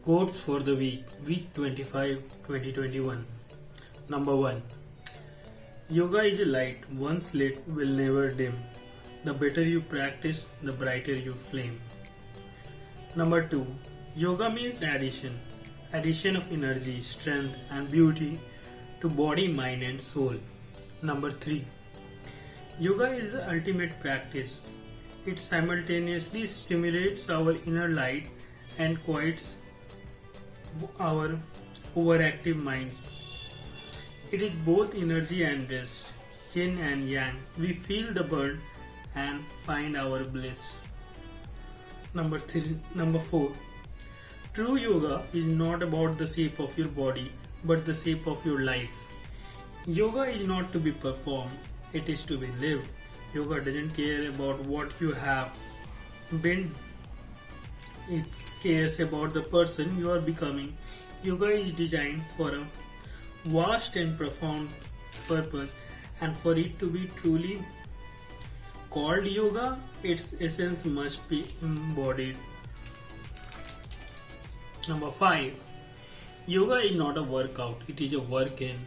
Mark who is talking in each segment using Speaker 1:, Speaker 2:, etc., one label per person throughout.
Speaker 1: Quotes for the week 25, 2021. Number 1. Yoga is a light, once lit will never dim. The better you practice, the brighter you flame. Number 2. Yoga means addition of energy, strength and beauty to body, mind and soul. Number 3. Yoga is the ultimate practice. It simultaneously stimulates our inner light and quiets our overactive minds. It is both energy and rest, yin and yang. We feel the burn and find our bliss. Number 4. True yoga is not about the shape of your body, but the shape of your life. Yoga is not to be performed, it is to be lived. Yoga doesn't care about what you have been. It cares about the person you are becoming. Yoga is designed for a vast and profound purpose, and for it to be truly called yoga, its essence must be embodied. Number 5. Yoga is not a workout, it is a work in.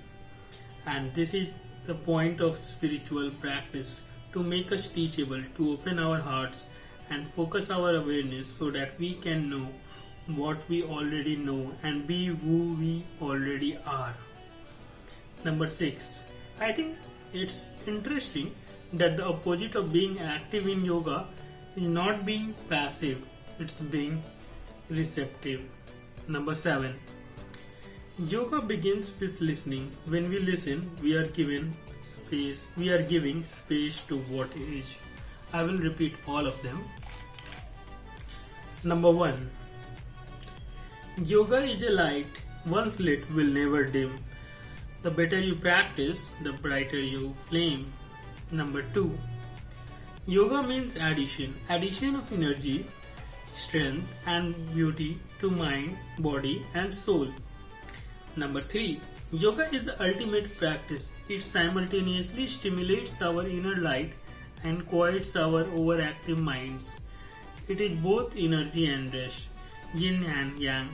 Speaker 1: And this is the point of spiritual practice, to make us teachable, to open our hearts and focus our awareness so that we can know what we already know and be who we already are. Number 6. I think it's interesting that the opposite of being active in yoga is not being passive, it's being receptive. Number 7. Yoga begins with listening. When we listen, we are giving space to what is. I will repeat all of them. Number 1. Yoga is a light, once lit will never dim. The better you practice, the brighter you flame. Number 2. Yoga means addition of energy, strength and beauty to mind, body and soul. Number 3. Yoga is the ultimate practice. It simultaneously stimulates our inner light and quiets our overactive minds. It is both energy and rest, yin and yang.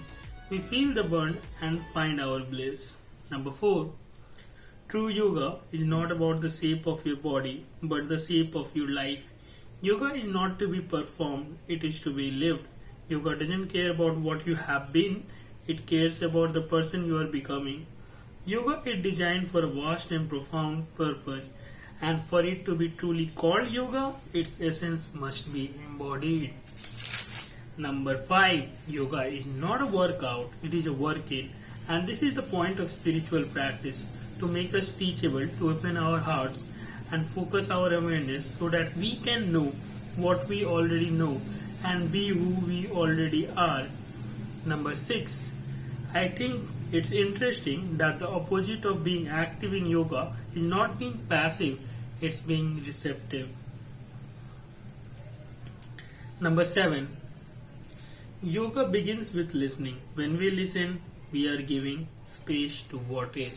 Speaker 1: We feel the burn and find our bliss. Number 4. True yoga is not about the shape of your body, but the shape of your life. Yoga is not to be performed, it is to be lived. Yoga doesn't care about what you have been, it cares about the person you are becoming. Yoga is designed for a vast and profound purpose, and for it to be truly called yoga, its essence must be embodied. Number 5. Yoga is not a workout, it is a work in. And this is the point of spiritual practice, to make us teachable, to open our hearts and focus our awareness so that we can know what we already know and be who we already are. Number 6. I think it's interesting that the opposite of being active in yoga is not being passive, it's being receptive. Number 7. Yoga begins with listening. When we listen, we are giving space to what is.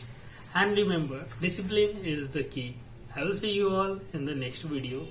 Speaker 1: And remember, discipline is the key. I will see you all in the next video.